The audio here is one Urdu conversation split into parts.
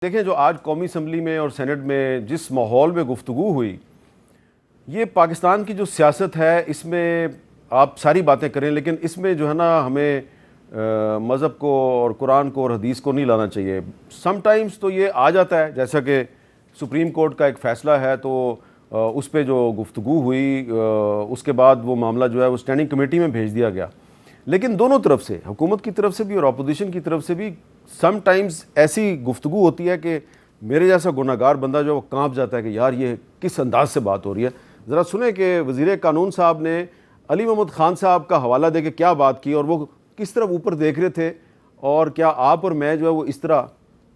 دیکھیں جو آج قومی اسمبلی میں اور سینٹ میں جس ماحول میں گفتگو ہوئی، یہ پاکستان کی جو سیاست ہے اس میں آپ ساری باتیں کریں، لیکن اس میں جو ہے نا ہمیں مذہب کو اور قرآن کو اور حدیث کو نہیں لانا چاہیے۔ سم ٹائمز تو یہ آ جاتا ہے، جیسا کہ سپریم کورٹ کا ایک فیصلہ ہے تو اس پہ جو گفتگو ہوئی اس کے بعد وہ معاملہ جو ہے وہ اسٹینڈنگ کمیٹی میں بھیج دیا گیا، لیکن دونوں طرف سے، حکومت کی طرف سے بھی اور اپوزیشن کی طرف سے بھی سم ٹائمز ایسی گفتگو ہوتی ہے کہ میرے جیسا گناہ گار بندہ جو وہ کانپ جاتا ہے کہ یار یہ کس انداز سے بات ہو رہی ہے۔ ذرا سنیں کہ وزیر قانون صاحب نے علی محمد خان صاحب کا حوالہ دے کے کیا بات کی اور وہ کس طرح اوپر دیکھ رہے تھے، اور کیا آپ اور میں جو ہے وہ اس طرح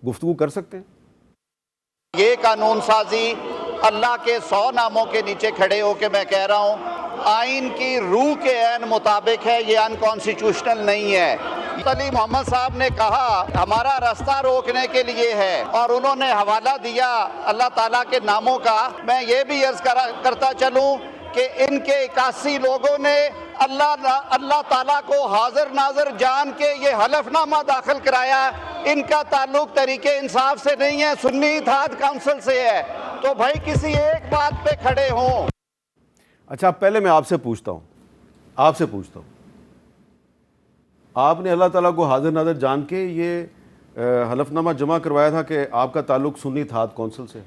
گفتگو کر سکتے ہیں؟ یہ قانون سازی اللہ کے 100 ناموں کے نیچے کھڑے ہو کے میں کہہ رہا ہوں آئین کی روح کے عین مطابق ہے، یہ انکانسٹیٹیوشنل نہیں ہے۔ علی محمد صاحب نے کہا ہمارا راستہ روکنے کے لیے ہے، اور انہوں نے حوالہ دیا اللہ تعالیٰ کے ناموں کا۔ میں یہ بھی عرض کرتا چلوں کہ ان کے 81 لوگوں نے اللہ تعالیٰ کو حاضر ناظر جان کے یہ حلف نامہ داخل کرایا۔ ان کا تعلق تحریک انصاف سے نہیں ہے، سنی اتحاد کونسل سے ہے۔ تو بھائی کسی ایک بات پہ کھڑے ہوں۔ اچھا پہلے میں آپ سے پوچھتا ہوں آپ نے اللہ تعالیٰ کو حاضر ناظر جان کے یہ حلف نامہ جمع کروایا تھا کہ آپ کا تعلق سنی اتحاد کونسل سے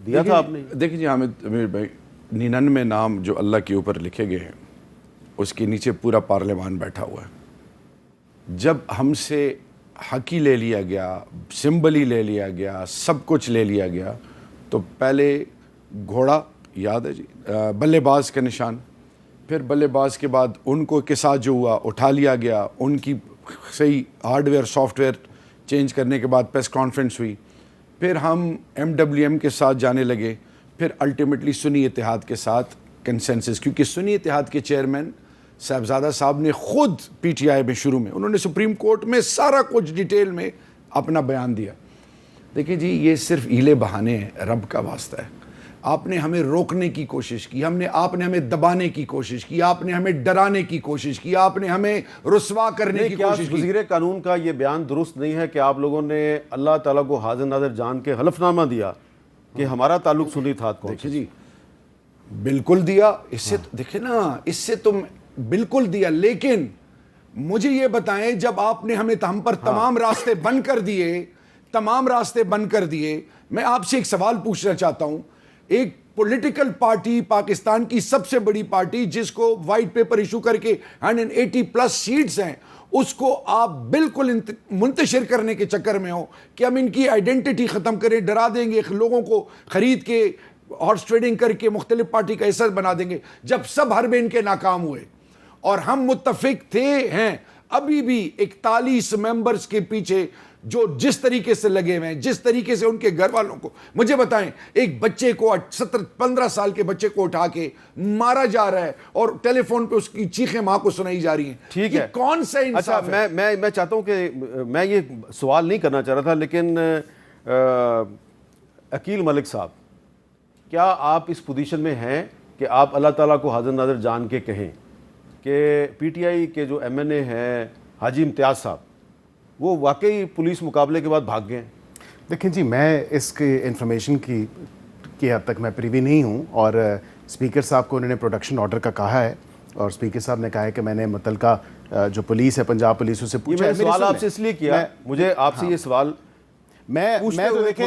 دیا تھا آپ نے؟ دیکھیں جی حامد امیر بھائی، 99 نام جو اللہ کے اوپر لکھے گئے ہیں اس کے نیچے پورا پارلیمان بیٹھا ہوا ہے۔ جب ہم سے حقی لے لیا گیا، سمبلی لے لیا گیا، سب کچھ لے لیا گیا، تو پہلے گھوڑا یاد ہے جی، بلے باز کا نشان، پھر بلے باز کے بعد ان کو کے ساتھ جو ہوا اٹھا لیا گیا، ان کی صحیح hard where soft where change کرنے کے بعد پریس کانفرنس ہوئی، پھر ہم MWM کے ساتھ جانے لگے، پھر الٹیمیٹلی سنی اتحاد کے ساتھ کنسنسس، کیونکہ سنی اتحاد کے چیئرمین صاحبزادہ صاحب نے خود PTI میں شروع میں انہوں نے سپریم کورٹ میں سارا کچھ ڈیٹیل میں اپنا بیان دیا۔ دیکھیں جی یہ صرف ہیلے بہانے ہیں، رب کا واسطہ ہے۔ آپ نے ہمیں روکنے کی کوشش کی، آپ نے ہمیں دبانے کی کوشش کی، آپ نے ہمیں ڈرانے کی کوشش کی، آپ نے ہمیں رسوا کرنے کی کوشش کی۔ وزیر قانون کا یہ بیان درست نہیں ہے کہ آپ لوگوں نے اللہ تعالیٰ کو حاضر ناظر جان کے حلف نامہ دیا کہ ہمارا تعلق سنی اتحاد کونسل؟ دیکھیں جی بالکل دیا، اس سے دیکھیں نا، اس سے تم بالکل دیا، لیکن مجھے یہ بتائیں جب آپ نے ہم پر تمام راستے بند کر دیے، میں آپ سے ایک سوال پوچھنا چاہتا ہوں۔ ایک پولیٹیکل پارٹی، پاکستان کی سب سے بڑی پارٹی جس کو وائٹ پیپر ایشو کر کے 180+ سیٹس ہیں، اس کو آپ بالکل منتشر کرنے کے چکر میں ہو کہ ہم ان کی آئیڈینٹی ختم کریں، ڈرا دیں گے، لوگوں کو خرید کے ہارس ٹریڈنگ کر کے مختلف پارٹی کا حصہ بنا دیں گے، جب سب حربے ان کے ناکام ہوئے اور ہم متفق ہیں ابھی بھی 41 ممبرز کے پیچھے جو جس طریقے سے لگے ہوئے ہیں، جس طریقے سے ان کے گھر والوں کو، مجھے بتائیں ایک بچے کو 15 سال کے بچے کو اٹھا کے مارا جا رہا ہے اور ٹیلی فون پہ اس کی چیخیں ماں کو سنائی جا رہی ہیں۔ ٹھیک ہے، کون سا انصاف ہے؟ میں چاہتا ہوں کہ میں یہ سوال نہیں کرنا چاہ رہا تھا، لیکن عقیل ملک صاحب، کیا آپ اس پوزیشن میں ہیں کہ آپ اللہ تعالیٰ کو حاضر ناظر جان کے کہیں کہ PTI کے جو MNA ہیں حاجی امتیاز صاحب، وہ واقعی پولیس مقابلے کے بعد بھاگ گئے ہیں؟ دیکھیں جی میں اس کی انفارمیشن کی حد تک میں پریوی نہیں ہوں، اور اسپیکر صاحب کو انہوں نے پروڈکشن آرڈر کا کہا ہے، اور اسپیکر صاحب نے کہا ہے کہ میں نے متعلقہ جو پولیس ہے پنجاب پولیس سے پوچھا ہے۔ یہ سوال آپ سے اس لیے کیا، مجھے آپ سے یہ سوال میں تو دیکھیں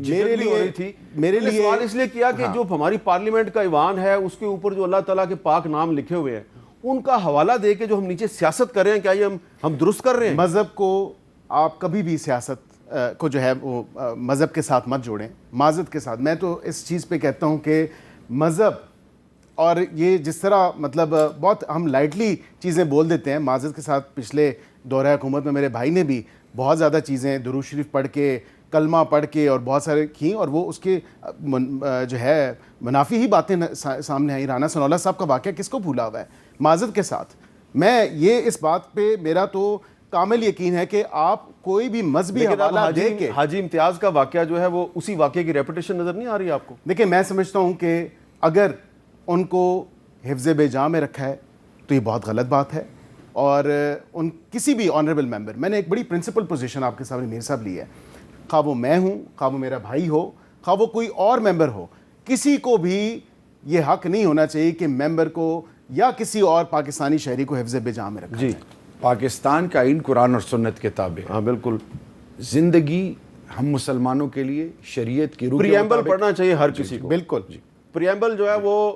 میرے لیے سوال اس لیے کیا کہ جو ہماری پارلیمنٹ کا ایوان ہے اس کے اوپر جو اللہ تعالیٰ کے پاک نام لکھے ہوئے ہیں، ان کا حوالہ دے کے جو ہم نیچے سیاست کر رہے ہیں، کیا یہ ہم درست کر رہے ہیں؟ مذہب کو آپ کبھی بھی سیاست کو جو ہے وہ مذہب کے ساتھ مت جوڑیں، معذرت کے ساتھ۔ میں تو اس چیز پہ کہتا ہوں کہ مذہب اور یہ جس طرح مطلب بہت ہم لائٹلی چیزیں بول دیتے ہیں، معذرت کے ساتھ پچھلے دورہ حکومت میں میرے بھائی نے بھی بہت زیادہ چیزیں درود شریف پڑھ کے، کلمہ پڑھ کے اور بہت سارے کیں، اور وہ اس کے جو ہے منافی ہی باتیں سامنے آئی۔ رانا ثناء اللہ صاحب کا واقعہ کس کو بھولا ہوا ہے؟ معذرت کے ساتھ میں یہ اس بات پہ میرا تو کامل یقین ہے کہ آپ کوئی بھی مذہبی حوالہ دے کے، حاجی امتیاز کا واقعہ جو ہے وہ اسی واقعے کی ریپیٹیشن نظر نہیں آ رہی آپ کو؟ دیکھیں میں سمجھتا ہوں کہ اگر ان کو حفظ بے جا میں رکھا ہے تو یہ بہت غلط بات ہے، اور ان کسی بھی آنریبل ممبر، میں نے ایک بڑی پرنسپل پوزیشن آپ کے سامنے میر صاحب لی ہے خواہ وہ میں ہوں، خواہ وہ میرا بھائی ہو، خواہ وہ کوئی اور ممبر ہو، کسی کو بھی یہ حق نہیں ہونا چاہیے کہ ممبر کو یا کسی اور پاکستانی شہری کو حفظ بجا میں رکھا جائے۔ پاکستان کا آئین قرآن اور سنت کے تابع ہے۔ ہاں بالکل، زندگی ہم مسلمانوں کے لیے شریعت کی روح کے پریمبل مطابق پڑھنا چاہیے ہر کسی کو۔ بالکل پریمبل جو ہے وہ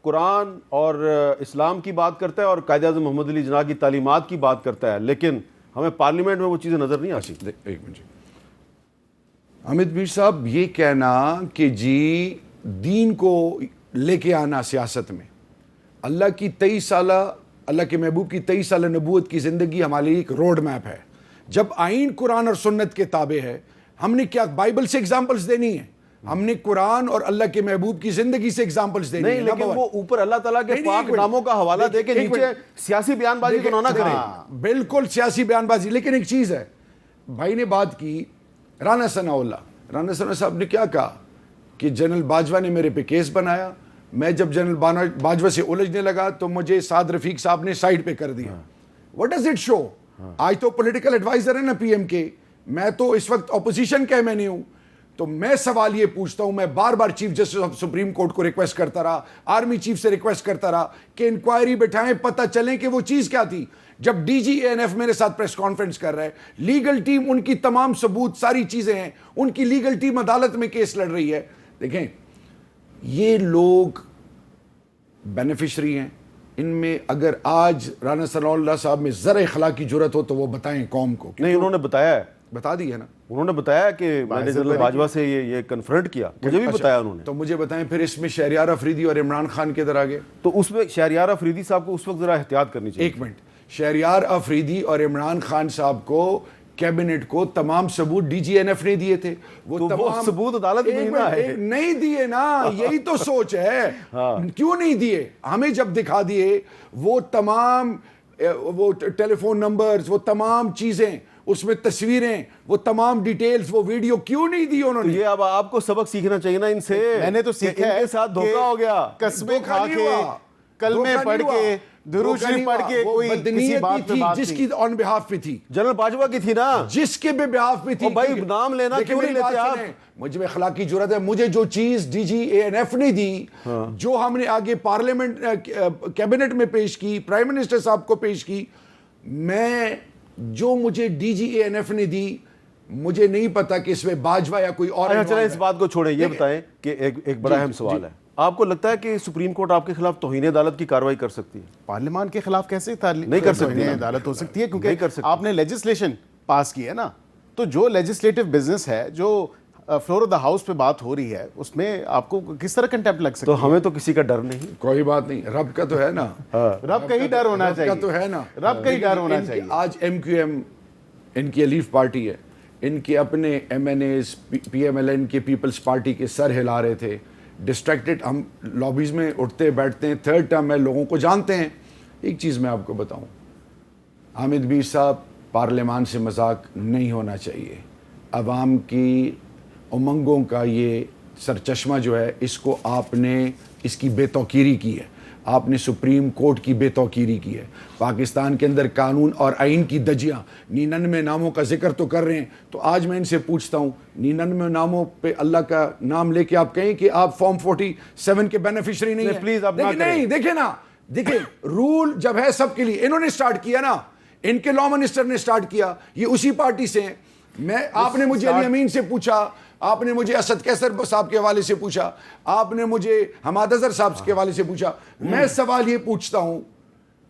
قرآن اور اسلام کی بات کرتا ہے اور قائد اعظم محمد علی جناح کی تعلیمات کی بات کرتا ہے، لیکن ہمیں پارلیمنٹ میں وہ چیزیں نظر نہیں آتی۔ ایک منٹ حامد میر صاحب، یہ کہنا کہ جی دین کو لے کے آنا سیاست میں، اللہ کی 23 سالہ، اللہ کے محبوب کی 23 سالہ نبوت کی زندگی ہمارے لیے ایک روڈ میپ ہے۔ جب آئین قرآن اور سنت کے تابع ہے، ہم نے کیا بائبل سے ایگزامپلز دینی ہے؟ ہم نے قرآن اور اللہ کے محبوب کی زندگی سے ایگزامپلز دینی ہے۔ نہیں، لیکن وہ اوپر اللہ تعالیٰ کے پاک ناموں کا حوالہ دے کے نیچے سیاسی بیان بازی تو نہ کریں۔ بالکل سیاسی بیان بازی، لیکن ایک چیز ہے، بھائی نے بات کی رانا ثناء اللہ، رانا ثناء صاحب نے کیا کہا کہ جنرل باجوہ نے میرے پہ کیس بنایا، میں جب جنرل باجوہ سے الجھنے لگا تو مجھے سعد رفیق صاحب نے سائڈ پہ کر دیا۔ What does it show؟ آج تو پولیٹیکل ایڈوائزر ہے نا پی ایم کے، میں تو اس وقت اپوزیشن کا میں نہیں ہوں، تو میں سوال یہ پوچھتا ہوں، میں بار بار chief justice of supreme court کو ریکویسٹ کرتا رہا، آرمی چیف سے ریکویسٹ کرتا رہا کہ انکوائری بٹھائیں، پتہ چلیں کہ وہ چیز کیا تھی۔ جب ڈی جی اے این ایف میرے ساتھ پریس کانفرنس کر رہا ہے، لیگل ٹیم ان کی تمام ثبوت ساری چیزیں ہیں، ان کی لیگل ٹیم عدالت میں کیس لڑ رہی ہے۔ دیکھیں یہ لوگ بینیفیشری ہیں، ان میں اگر آج رانا ثناء اللہ صاحب میں ذرا اخلاقی جرت ہو تو وہ بتائیں قوم کو۔ نہیں، انہوں نے بتایا ہے، بتا دی ہے نا، انہوں نے بتایا کہ میں نے جنرل باجوہ سے یہ کنفرنٹ کیا، مجھے بھی بتایا انہوں نے۔ تو مجھے بتائیں پھر اس میں شہریار افریدی اور عمران خان کے در آگے، تو اس میں شہریار افریدی صاحب کو اس وقت ذرا احتیاط کرنی چاہیے۔ ایک منٹ، شہریار افریدی اور عمران خان صاحب کو کیبنٹ کو تمام ثبوت ڈی جی این ایف نے دیے تھے، تو وہ ثبوت عدالت میں نہیں دیے نا، یہی تو سوچ ہے، کیوں نہیں دیے؟ ہمیں جب دکھا دیے وہ تمام وہ ٹیلی فون نمبرز، وہ تمام چیزیں، اس میں تصویریں، وہ تمام ڈیٹیلز، وہ ویڈیو کیوں نہیں دی انہوں نے؟ یہ اب آپ کو سبق سیکھنا چاہیے نا ان سے۔ میں نے تو سیکھا ہے، ان کے ساتھ دھوکہ ہو گیا، قسمیں کھا کے، کلمے پڑھ کے، درود شریف پڑھ کے، کوئی کسی بات پہ بات جس کی آن بہاف پہ تھی، جنرل باجوہ کی تھی نا، جس کے بے بہاف پہ تھی۔ بھائی نام لینا کیوں نہیں لیتے آپ؟ مجھے میں اخلاقی جرات ہے، مجھے جو چیز ڈی جی اے این ایف نے دی، جو ہم نے آگے پارلیمنٹ کیبنٹ میں پیش کی، پرائم منسٹر صاحب کو پیش کی، میں جو مجھے ڈی جی اے این ایف نے دی، مجھے نہیں پتا کہ اس میں باجوہ یا کوئی اور۔ چلیں اس بات کو چھوڑیں، یہ بتائیں کہ ایک بڑا اہم سوال ہے، آپ کو لگتا ہے کہ سپریم کورٹ آپ کے خلاف توہین عدالت کی کارروائی کر سکتی ہے؟ پارلیمان کے خلاف کیسے نہیں کر سکتی، عدالت ہو سکتی ہے؟ کیونکہ آپ نے لیجسلیشن پاس کی ہے نا، تو جو لیجسلیٹو بزنس ہے، جو فلور آف دا ہاؤس پہ بات ہو رہی ہے، اس میں آپ کو کس طرح کنٹیمپٹ لگ سکتی ہے؟ تو ہمیں تو کسی کا ڈر نہیں۔ کوئی بات نہیں، رب کا تو ہے نا، رب کا ہی ڈر ہونا چاہیے، رب کا تو ہے نا، رب کا ہی ڈر ہونا چاہیے۔ آج ایم کیو ایم ان کی الیف پارٹی ہے، ان کے اپنے M N As, P M L N کے پیپلز پارٹی کے سر ہلا رہے تھے، ڈسٹریکٹڈ، ہم لابیز میں اٹھتے بیٹھتے ہیں، تھرڈ ٹرم میں لوگوں کو جانتے ہیں۔ ایک چیز میں آپ کو بتاؤں، حامد میر صاحب، پارلیمان سے مذاق نہیں ہونا چاہیے۔ عوام کی امنگوں کا یہ سرچشمہ جو ہے، اس کو آپ نے اس کی بے توقیری کی ہے، آپ نے سپریم کورٹ کی بے توقیری کی ہے۔ پاکستان کے اندر قانون اور آئین کی دجیاں 99 ناموں کا ذکر تو کر رہے ہیں، تو آج میں ان سے پوچھتا ہوں 99 ناموں پہ اللہ کا نام لے کے آپ کہیں کہ آپ فارم 47 کے بینیفیشری نہیں ہیں؟ پلیز اب نہیں، دیکھیں نا، دیکھیں رول جب ہے سب کے لیے، انہوں نے سٹارٹ کیا نا، ان کے لا منسٹر نے سٹارٹ کیا، یہ اسی پارٹی سے ہیں۔ آپ نے مجھے علی امین سے پوچھا، آپ نے مجھے اسد کیسر صاحب کے حوالے سے پوچھا، آپ نے مجھے حماد اظہر صاحب کے حوالے سے پوچھا۔ میں سوال یہ پوچھتا ہوں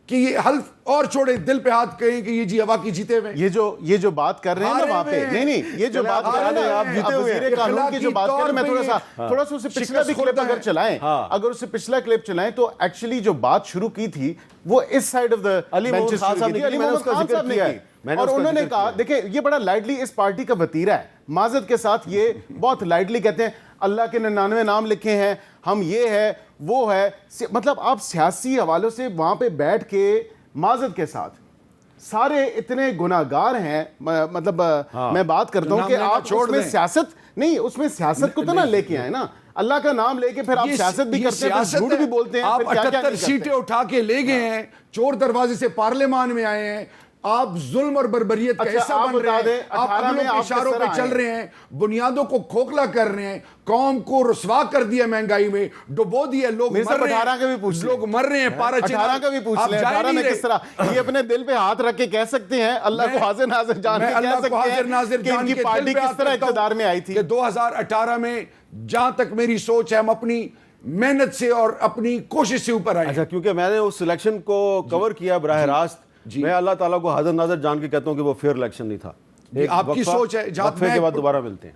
کہ یہ حلف اور چھوڑے، دل پہ ہاتھ کہیں کہ یہ جی ہوا کی جیتے ہوئے، یہ جو بات کر رہے ہیں نا وہاں پہ، نہیں یہ جو بات کر رہے ہیں آپ جیتے ہوئے، وزیر قانون کی جو بات کر رہے ہیں، میں تھوڑا سا اسے پچھلا بھی کلپ اگر چلائیں، اگر اسے پچھلا کلپ چلائیں تو ایکچولی جو بات شروع کی تھی وہ اس سائیڈ آف دا علی محمد خان صاحب نے کی، اور انہوں نے کہا، دیکھیں یہ بڑا لائٹلی اس پارٹی کا وتیرہ ہے، معذرت کے ساتھ یہ بہت لائٹلی کہتے ہیں اللہ کے 99 نام لکھے ہیں، ہم یہ ہے وہ ہے، مطلب آپ سیاسی حوالوں سے وہاں پہ بیٹھ کے معذرت کے ساتھ سارے اتنے گناہگار ہیں، مطلب میں بات کرتا ہوں کہ آپ اس میں سیاست نہیں، اس میں سیاست کو تو نہ لے کے آئے نا، اللہ کا نام لے کے پھر آپ سیاست بھی کرتے ہیں، جھوٹ بھی بولتے ہیں، آپ 78 سیٹیں اٹھا کے لے گئے ہیں، چور دروازے سے پارلیمان میں آئے ہیں، آپ ظلم اور بربریت کا اچھا، حصہ آپ بن رہے بتا دیں، ہیں، آپ 18 اگلوں میں کے آپ کس اشاروں پہ طرح چل آئے؟ رہے ہیں، بنیادوں کو کھوکھلا کر رہے ہیں، قوم کو رسوا کر دیا مہنگائی میں، ڈبو دیا، لوگ مرزا مر رہے 18 کا بھی پوچھ ہیں، لیں، لوگ مر رہے ہیں، پارا 18 کا بھی پوچھ آپ لیں، جا ہی 18 نہیں میں رہے۔ کس طرح یہ اپنے دل پہ ہاتھ رکھ کے کہہ سکتے ہیں، اللہ کو حاضر ناظر جان میں کے کہہ اللہ کو سکتے حاضر ناظر ہیں کہ ان جان کی کے پارٹی دل پہ کس طرح ہاتھ رکھتا ہوں اقتدار میں آئی تھی؟ کہ 2018 میں جہاں تک میری سوچ ہے ہم اپنی محنت سے اور اپنی کوشش سے اوپر آئے۔ اچھا، کیونکہ میں نے اس الیکشن کو کور کیا براہ راست، میں اللہ تعالیٰ کو حاضر ناظر جان کے کہتا ہوں کہ وہ فیئر الیکشن نہیں تھا۔ ایک آپ کی وقفہ، سوچ ہے، جہاں وقفے کے بعد دوبارہ ملتے ہیں۔